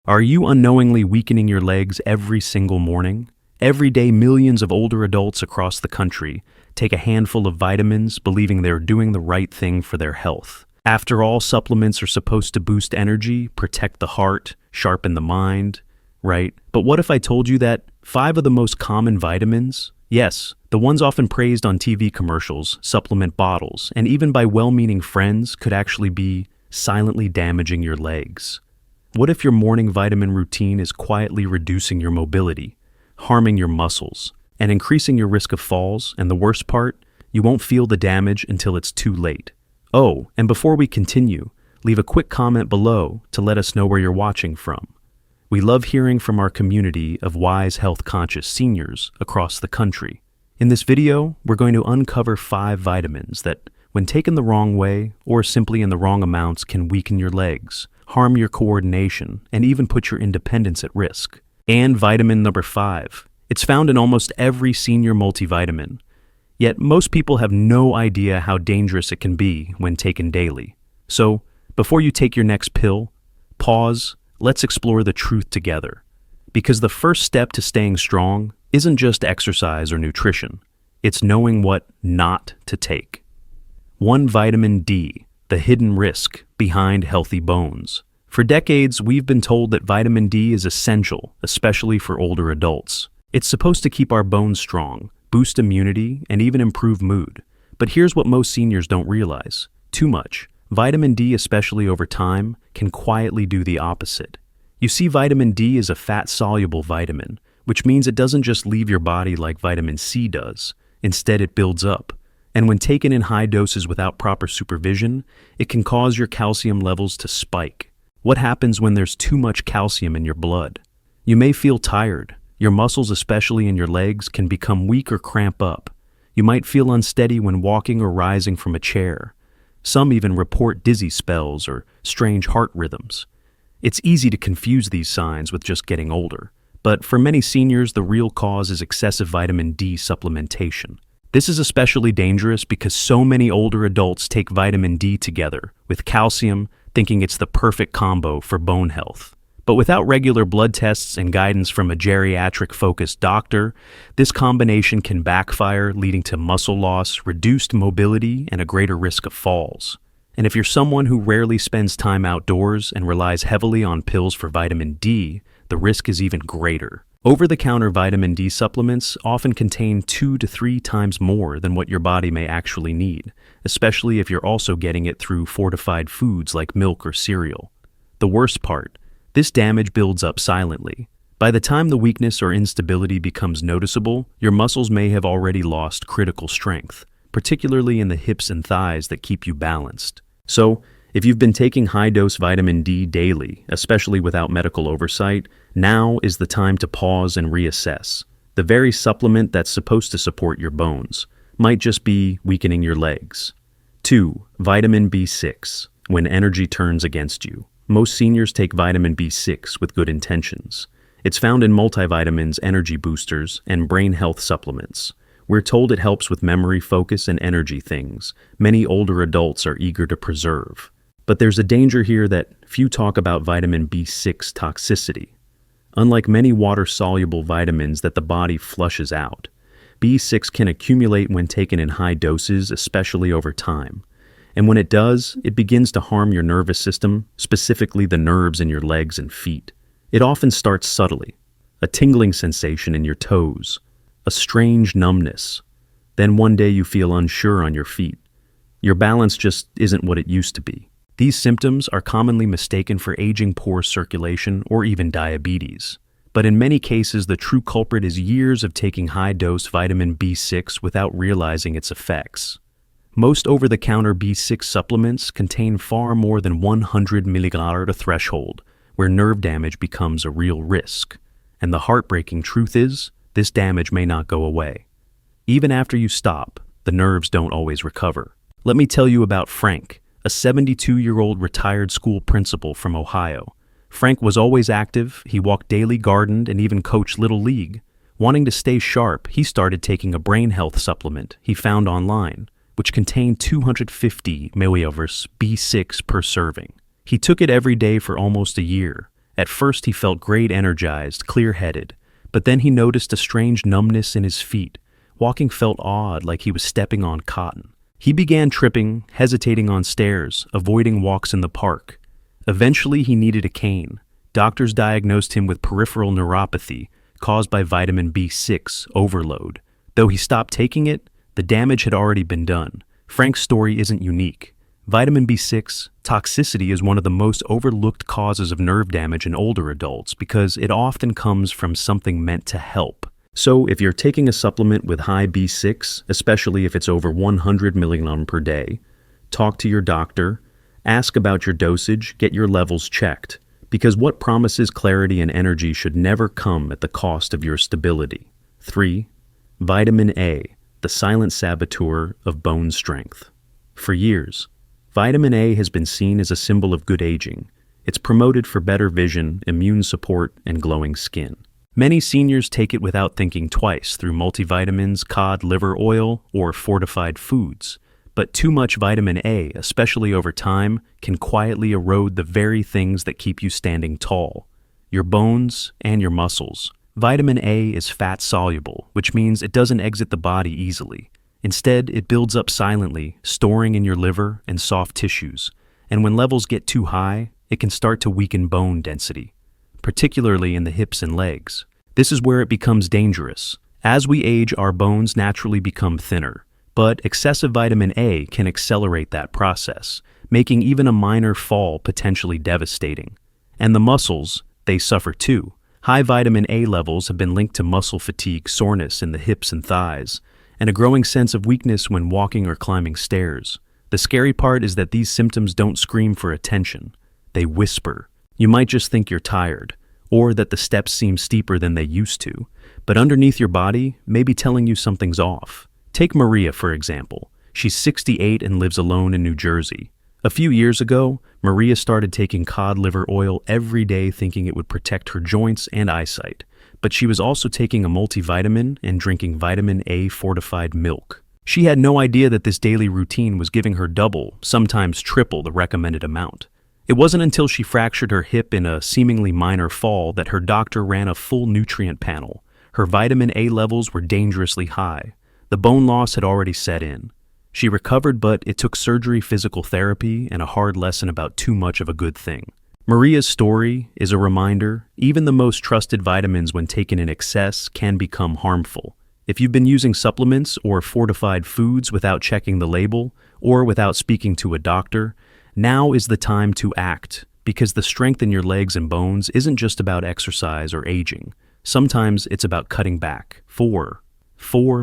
Are you unknowingly weakening your legs every single morning? Every day, millions of older adults across the country take a handful of vitamins, believing they're doing the right thing for their health. After all, supplements are supposed to boost energy, protect the heart, sharpen the mind, right? But what if I told you that 5 of the most common vitamins, yes, the ones often praised on TV commercials, supplement bottles, and even by well-meaning friends, could actually be silently damaging your legs? What if your morning vitamin routine is quietly reducing your mobility, harming your muscles, and increasing your risk of falls? And the worst part, you won't feel the damage until it's too late. Oh, and before we continue, leave a quick comment below to let us know where you're watching from. We love hearing from our community of wise, health-conscious seniors across the country. In this video, we're going to uncover 5 vitamins that, when taken the wrong way or simply in the wrong amounts, can weaken your legs, harm your coordination, and even put your independence at risk. And vitamin number 5. It's found in almost every senior multivitamin. Yet most people have no idea how dangerous it can be when taken daily. So, before you take your next pill, pause, let's explore the truth together. Because the first step to staying strong isn't just exercise or nutrition. It's knowing what not to take. 1. Vitamin D, the hidden risk behind healthy bones. For decades, we've been told that vitamin D is essential, especially for older adults. It's supposed to keep our bones strong, boost immunity, and even improve mood. But here's what most seniors don't realize. Too much. Vitamin D, especially over time, can quietly do the opposite. You see, vitamin D is a fat-soluble vitamin, which means it doesn't just leave your body like vitamin C does. Instead, it builds up. And when taken in high doses without proper supervision, it can cause your calcium levels to spike. What happens when there's too much calcium in your blood? You may feel tired. Your muscles, especially in your legs, can become weak or cramp up. You might feel unsteady when walking or rising from a chair. Some even report dizzy spells or strange heart rhythms. It's easy to confuse these signs with just getting older. But for many seniors, the real cause is excessive vitamin D supplementation. This is especially dangerous because so many older adults take vitamin D together with calcium, thinking it's the perfect combo for bone health. But without regular blood tests and guidance from a geriatric-focused doctor, this combination can backfire, leading to muscle loss, reduced mobility, and a greater risk of falls. And if you're someone who rarely spends time outdoors and relies heavily on pills for vitamin D, the risk is even greater. Over-the-counter vitamin D supplements often contain 2 to 3 times more than what your body may actually need, especially if you're also getting it through fortified foods like milk or cereal. The worst part, this damage builds up silently. By the time the weakness or instability becomes noticeable, your muscles may have already lost critical strength, particularly in the hips and thighs that keep you balanced. So, if you've been taking high-dose vitamin D daily, especially without medical oversight, now is the time to pause and reassess. The very supplement that's supposed to support your bones might just be weakening your legs. 2. Vitamin B6, when energy turns against you. Most seniors take vitamin B6 with good intentions. It's found in multivitamins, energy boosters, and brain health supplements. We're told it helps with memory, focus, and energy things many older adults are eager to preserve. But there's a danger here that few talk about vitamin B6 toxicity. Unlike many water-soluble vitamins that the body flushes out, B6 can accumulate when taken in high doses, especially over time. And when it does, it begins to harm your nervous system, specifically the nerves in your legs and feet. It often starts subtly, a tingling sensation in your toes, a strange numbness. Then one day you feel unsure on your feet. Your balance just isn't what it used to be. These symptoms are commonly mistaken for aging, poor circulation, or even diabetes. But in many cases, the true culprit is years of taking high-dose vitamin B6 without realizing its effects. Most over-the-counter B6 supplements contain far more than 100 milligrams, a threshold, where nerve damage becomes a real risk. And the heartbreaking truth is, this damage may not go away. Even after you stop, the nerves don't always recover. Let me tell you about Frank, a 72-year-old retired school principal from Ohio. Frank was always active, he walked daily, gardened, and even coached Little League. Wanting to stay sharp, he started taking a brain health supplement he found online, which contained 250 milligrams B6 per serving. He took it every day for almost a year. At first he felt great, energized, clear-headed, but then he noticed a strange numbness in his feet. Walking felt odd, like he was stepping on cotton. He began tripping, hesitating on stairs, avoiding walks in the park. Eventually he needed a cane. Doctors diagnosed him with peripheral neuropathy caused by vitamin B6 overload. Though he stopped taking it, the damage had already been done. Frank's story isn't unique. Vitamin B6 toxicity is one of the most overlooked causes of nerve damage in older adults because it often comes from something meant to help. So if you're taking a supplement with high B6, especially if it's over 100 milligrams per day, talk to your doctor, ask about your dosage, get your levels checked, because what promises clarity and energy should never come at the cost of your stability. 3. Vitamin A, the silent saboteur of bone strength. For years, vitamin A has been seen as a symbol of good aging. It's promoted for better vision, immune support, and glowing skin. Many seniors take it without thinking twice through multivitamins, cod liver oil, or fortified foods. But too much vitamin A, especially over time, can quietly erode the very things that keep you standing tall: your bones and your muscles. Vitamin A is fat-soluble, which means it doesn't exit the body easily. Instead, it builds up silently, storing in your liver and soft tissues. And when levels get too high, it can start to weaken bone density, particularly in the hips and legs. This is where it becomes dangerous. As we age, our bones naturally become thinner, but excessive vitamin A can accelerate that process, making even a minor fall potentially devastating. And the muscles, they suffer too. High vitamin A levels have been linked to muscle fatigue, soreness in the hips and thighs, and a growing sense of weakness when walking or climbing stairs. The scary part is that these symptoms don't scream for attention. They whisper. You might just think you're tired, or that the steps seem steeper than they used to, but underneath your body may be telling you something's off. Take Maria, for example. She's 68 and lives alone in New Jersey. A few years ago, Maria started taking cod liver oil every day thinking it would protect her joints and eyesight, but she was also taking a multivitamin and drinking vitamin A fortified milk. She had no idea that this daily routine was giving her double, sometimes triple the recommended amount. It wasn't until she fractured her hip in a seemingly minor fall that her doctor ran a full nutrient panel. Her vitamin A levels were dangerously high. The bone loss had already set in. She recovered, but it took surgery, physical therapy, and a hard lesson about too much of a good thing. Maria's story is a reminder, even the most trusted vitamins when taken in excess can become harmful. If you've been using supplements or fortified foods without checking the label or without speaking to a doctor, now is the time to act, because the strength in your legs and bones isn't just about exercise or aging. Sometimes it's about cutting back. 4.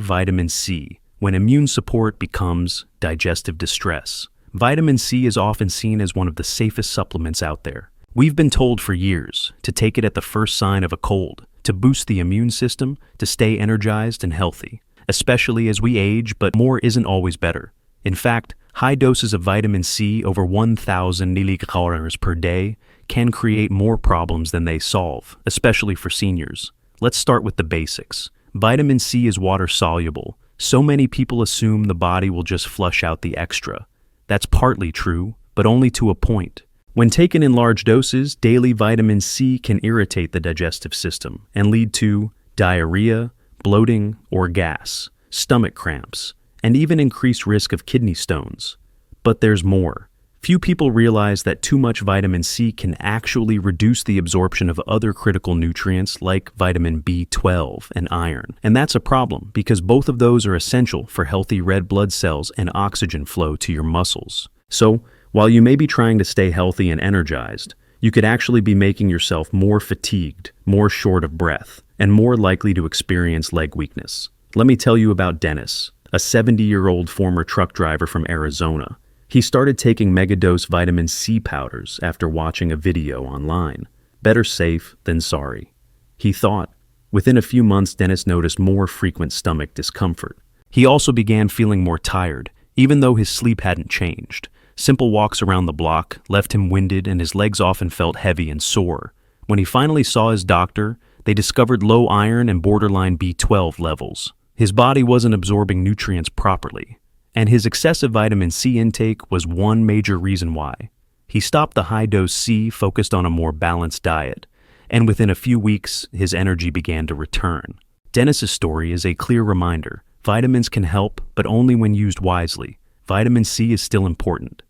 Vitamin C, when immune support becomes digestive distress. Vitamin C is often seen as one of the safest supplements out there. We've been told for years to take it at the first sign of a cold, to boost the immune system, to stay energized and healthy, especially as we age, but more isn't always better. In fact, high doses of vitamin C over 1,000 milligrams per day can create more problems than they solve, especially for seniors. Let's start with the basics. Vitamin C is water-soluble. So many people assume the body will just flush out the extra. That's partly true, but only to a point. When taken in large doses, daily vitamin C can irritate the digestive system and lead to diarrhea, bloating or gas, stomach cramps, and even increased risk of kidney stones. But there's more. Few people realize that too much vitamin C can actually reduce the absorption of other critical nutrients like vitamin B12 and iron. And that's a problem because both of those are essential for healthy red blood cells and oxygen flow to your muscles. So, while you may be trying to stay healthy and energized, you could actually be making yourself more fatigued, more short of breath, and more likely to experience leg weakness. Let me tell you about Dennis, a 70-year-old former truck driver from Arizona. He started taking megadose vitamin C powders after watching a video online. Better safe than sorry, he thought. Within a few months, Dennis noticed more frequent stomach discomfort. He also began feeling more tired, even though his sleep hadn't changed. Simple walks around the block left him winded and his legs often felt heavy and sore. When he finally saw his doctor, they discovered low iron and borderline B12 levels. His body wasn't absorbing nutrients properly, and his excessive vitamin C intake was one major reason why. He stopped the high-dose C, focused on a more balanced diet, and within a few weeks, his energy began to return. Dennis's story is a clear reminder. Vitamins can help, but only when used wisely. Vitamin C is still important.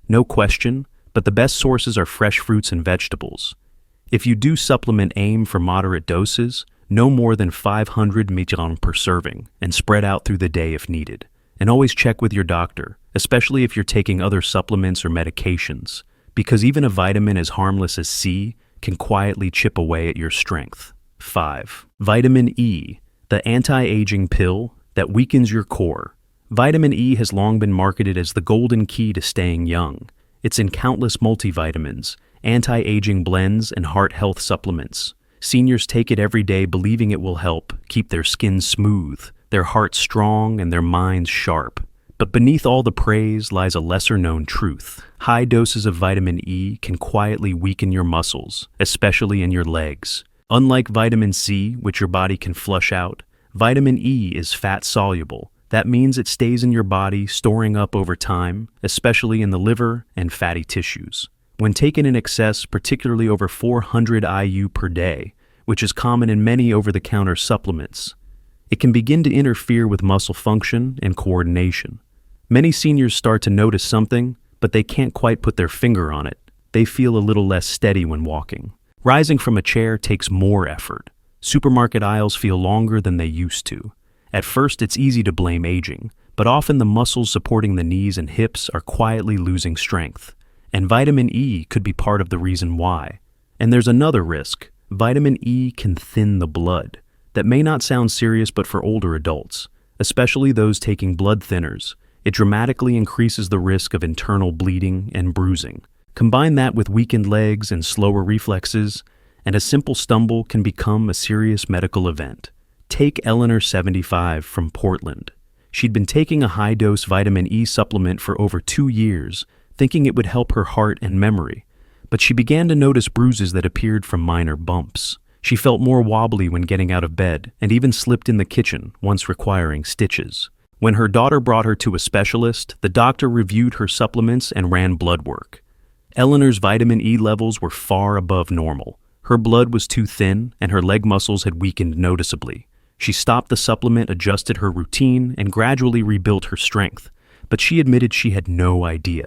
No question, but the best sources are fresh fruits and vegetables. If you do supplement, aim for moderate doses, no more than 500 mg per serving, and spread out through the day if needed. And always check with your doctor, especially if you're taking other supplements or medications, because even a vitamin as harmless as C can quietly chip away at your strength. 5. Vitamin E, the anti-aging pill that weakens your core. Vitamin E has long been marketed as the golden key to staying young. It's in countless multivitamins, anti-aging blends, and heart health supplements. Seniors take it every day believing it will help keep their skin smooth, their hearts strong, and their minds sharp. But beneath all the praise lies a lesser-known truth. High doses of vitamin E can quietly weaken your muscles, especially in your legs. Unlike vitamin C, which your body can flush out, vitamin E is fat-soluble. That means it stays in your body, storing up over time, especially in the liver and fatty tissues. When taken in excess, particularly over 400 IU per day, which is common in many over-the-counter supplements, it can begin to interfere with muscle function and coordination. Many seniors start to notice something, but they can't quite put their finger on it. They feel a little less steady when walking. Rising from a chair takes more effort. Supermarket aisles feel longer than they used to. At first, it's easy to blame aging, but often the muscles supporting the knees and hips are quietly losing strength. And vitamin E could be part of the reason why. And there's another risk. Vitamin E can thin the blood. That may not sound serious, but for older adults, especially those taking blood thinners, it dramatically increases the risk of internal bleeding and bruising. Combine that with weakened legs and slower reflexes, and a simple stumble can become a serious medical event. Take Eleanor, 75, from Portland. She'd been taking a high-dose vitamin E supplement for over 2 years, thinking it would help her heart and memory, but she began to notice bruises that appeared from minor bumps. She felt more wobbly when getting out of bed and even slipped in the kitchen, once requiring stitches. When her daughter brought her to a specialist, the doctor reviewed her supplements and ran blood work. Eleanor's vitamin E levels were far above normal. Her blood was too thin and her leg muscles had weakened noticeably. She stopped the supplement, adjusted her routine, and gradually rebuilt her strength, but she admitted she had no idea.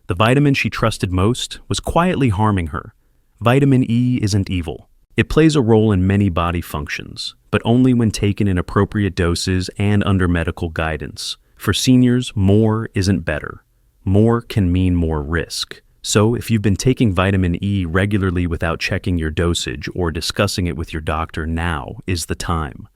The vitamin she trusted most was quietly harming her. Vitamin E isn't evil. It plays a role in many body functions, but only when taken in appropriate doses and under medical guidance. For seniors, more isn't better. More can mean more risk. So if you've been taking vitamin E regularly without checking your dosage or discussing it with your doctor, now is the time.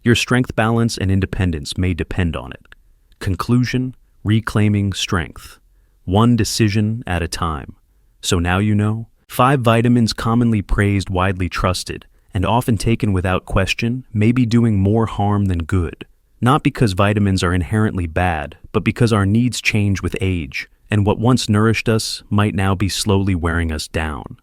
Your strength balance and independence may depend on it. Conclusion: reclaiming strength. One decision at a time. So now you know. 5 vitamins commonly praised, widely trusted, and often taken without question may be doing more harm than good. Not because vitamins are inherently bad, but because our needs change with age, and what once nourished us might now be slowly wearing us down.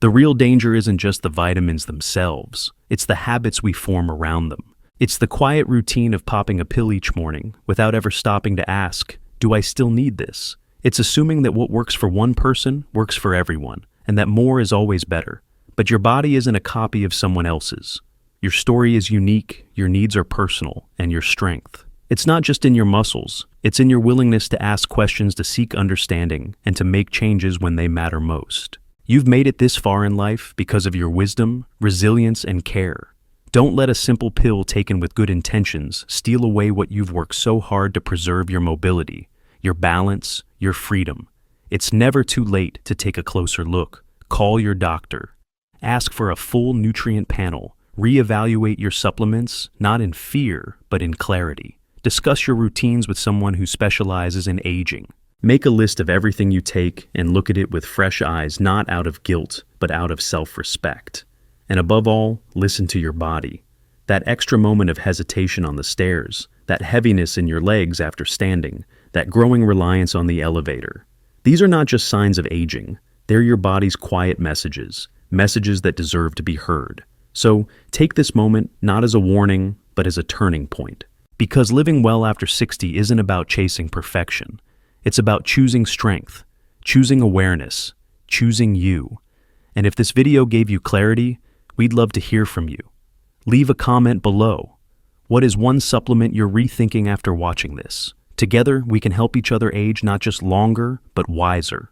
The real danger isn't just the vitamins themselves, it's the habits we form around them. It's the quiet routine of popping a pill each morning without ever stopping to ask, do I still need this? It's assuming that what works for one person works for everyone, and that more is always better. But your body isn't a copy of someone else's. Your story is unique, your needs are personal, and your strength. It's not just in your muscles, it's in your willingness to ask questions, to seek understanding, and to make changes when they matter most. You've made it this far in life because of your wisdom, resilience, and care. Don't let a simple pill taken with good intentions steal away what you've worked so hard to preserve: your mobility, your balance, your freedom. It's never too late to take a closer look. Call your doctor. Ask for a full nutrient panel. Reevaluate your supplements, not in fear, but in clarity. Discuss your routines with someone who specializes in aging. Make a list of everything you take and look at it with fresh eyes, not out of guilt, but out of self-respect. And above all, listen to your body. That extra moment of hesitation on the stairs, that heaviness in your legs after standing, that growing reliance on the elevator. These are not just signs of aging. They're your body's quiet messages, messages that deserve to be heard. So take this moment not as a warning, but as a turning point. Because living well after 60 isn't about chasing perfection. It's about choosing strength, choosing awareness, choosing you. And if this video gave you clarity, we'd love to hear from you. Leave a comment below. What is one supplement you're rethinking after watching this? Together, we can help each other age not just longer, but wiser.